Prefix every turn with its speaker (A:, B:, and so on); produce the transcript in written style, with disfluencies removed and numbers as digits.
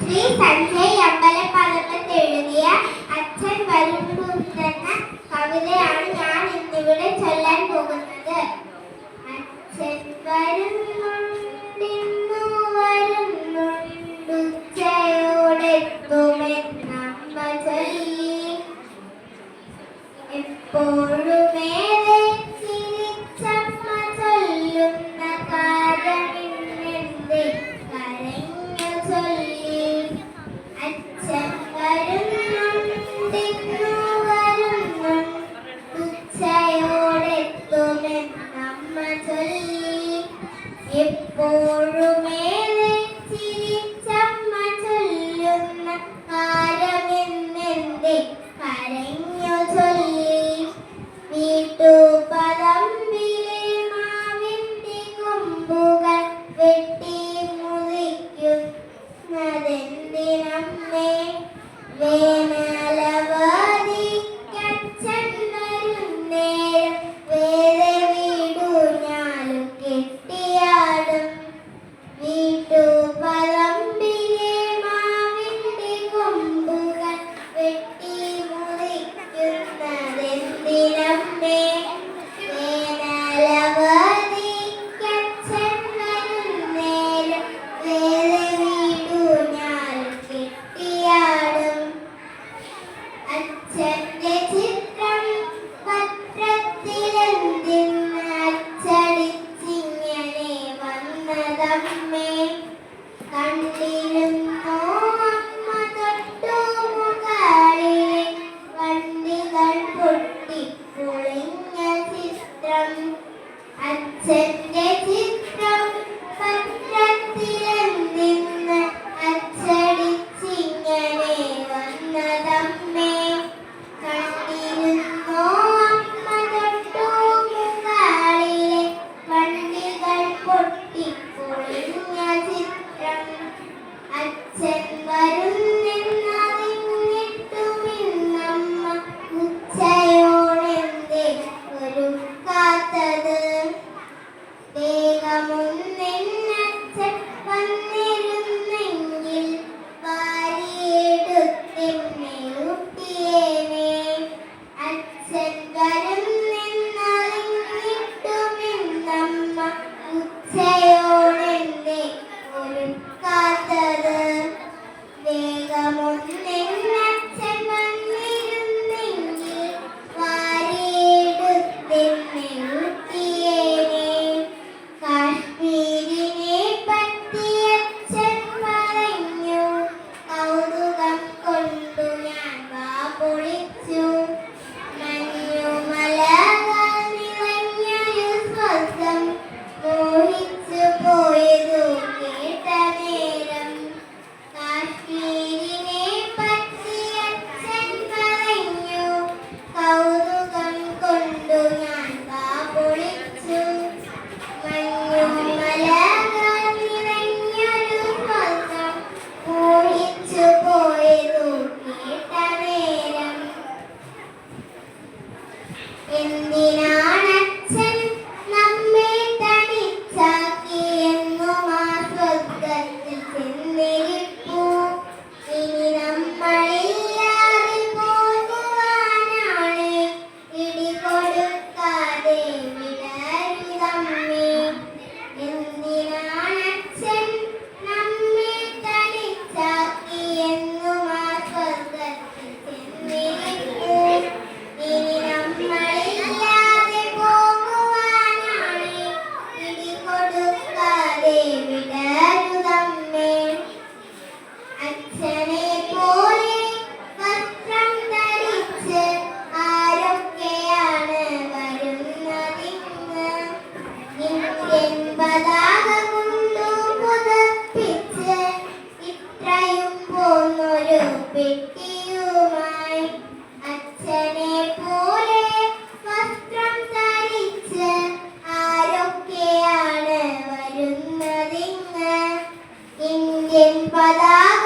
A: ശ്രീ സഞ്ജയ് അമ്പലപ്പറമ്പത്ത് എഴുതിയ അച്ഛൻ വരുന്നുണ്ടെന്ന കവിതയാണ് ഞാൻ ഇന്നിവിടെ ചൊല്ലാൻ പോകുന്നത്. അച്ഛൻ വരുന്നുണ്ടിന്നു വരുന്നുണ്ടുച്ചയോടെത്തുമെന്നമ്മ ചൊല്ലി, എപ്പോഴുമേറെ ചിരിച്ചമ്മ ചൊല്ലുന്ന കാര്യമിന്നെന്തേ കരഞ്ഞു ചൊല്ലി. അച്ഛൻ വരുന്നുണ്ടിന്നു വരുന്നുണ്ടുച്ചയോടെത്തുമെന്നമ്മ ചൊല്ലി, എപ്പോഴുമേറെ ചിരിച്ചമ്മ ചൊല്ലുന്ന കാര്യമിന്നെന്തേ കരഞ്ഞു ചൊല്ലി. വീട്ടുപറമ്പിലെ മാവിന്റെ കൊമ്പുകൾ വെട്ടി മുറിക്കുന്നതെന്തിനമ്മേ, വേനലവധിക്കച്ഛൻ വരുന്നേരം വേറെ വീടൂഞ്ഞാലും കെട്ടിയാടും. വീട്ടുപറമ്പിലെ മാവിന്റെ കൊമ്പുകൾ വെട്ടി മുറിക്കുന്നതെന്തിനമ്മേ, വേനലവധിക്കച്ഛൻ വരുന്നേരം വേറെ വീടൂഞ്ഞാലും കെട്ടിയാടും. അച്ഛന്റെ ചിത്രം പത്രത്തിലെന്തിന്ന് അച്ചടിച്ചിങ്ങനെ വന്നതമ്മേ, കണ്ടിരുന്നോ അമ്മ തൊട്ടു മുകളിലെ വണ്ടികൾ പൊട്ടിപ്പൊളിഞ്ഞ ചിത്രം. അച്ഛന്റെ ചിത്രം പത്രത്തിലെന്തിന്ന് അച്ചടിച്ചിങ്ങനെ വന്നതമ്മേ, കണ്ടിരുന്നോ അമ്മ തൊട്ടു മുകളിലെ വണ്ടികൾ പൊട്ടിപ്പൊളിഞ്ഞ ചിത്രം. അച്ഛൻ വരുന്നെന്നറിഞ്ഞിട്ടുമിന്നമ്മ ഉച്ചയോടെന്തേ ഒരുക്കാത്തത്, വേഗമൊന്നെന്നച്ഛൻ വന്നിരുന്നെങ്കിൽ വാരിയെടുത്തെന്നെ ഊട്ടിയേനെ. അച്ഛൻ വരുന്നെന്നറിഞ്ഞിട്ടുമിന്നമ്മ ഉച്ചയോടെന്തേ ഒരുക്കാത്തത്, വേഗമൊന്നെന്നച്ഛൻ വന്നിരുന്നെങ്കിൽ വാരിയെടുത്തെന്നെ ഊട്ടിയേനെ. കാശ്മീരിനെ പറ്റി അച്ഛൻ പറഞ്ഞു, കൗതുകം കൊണ്ടു ഞാൻ വാ പൊളിച്ചു. മഞ്ഞുമലകൾ നിറഞ്ഞൊരു സ്വർഗം മോഹിച്ചു പോയതു കേട്ട നേരം. കാശ്മീരിനെ പറ്റി അച്ഛൻ പറഞ്ഞു, കൗതുകം കൊണ്ടു ഞാൻ വാ പൊളിച്ചു. മഞ്ഞുമലകൾ നിറഞ്ഞൊരു സ്വർഗം മോഹിച്ചു പോയതു കേട്ട നേരം. എന്തിനാണച്ഛൻ നമ്മെ തനിച്ചാക്കിയെന്നും ആ സ്വർഗത്തിൽ ചെന്നിരിപ്പു, ഇനി നമ്മളില്ലാതെ പോകുവാനാണ്, ഇടികൊടുക്കാതെ വിടരുതമ്മേ. എന്തിനാണച്ഛൻ നമ്മെ തനിച്ചാക്കിയെന്നും ആ സ്വർഗത്തിൽ ചെന്നിരിപ്പു, ഇനി നമ്മളില്ലാതെ പോകുവാനാണ്, ഇടികൊടുക്കാതെ വിടരുതമ്മേ. അച്ഛനെ പോലെ വസ്ത്രം ധരിച്ച് ആരൊക്കെയാണ് വരുന്നതിന്ന്, ഇന്ത്യൻ പതാക കൊണ്ടു പുതപ്പിച്ച് ഇത്രയും പോന്നൊരു പെട്ടിയുമായി. അച്ഛനെ പോലെ വസ്ത്രം ധരിച്ച് ആരൊക്കെയാണ് വരുന്നതിന്ന്, ഇന്ത്യൻ പതാക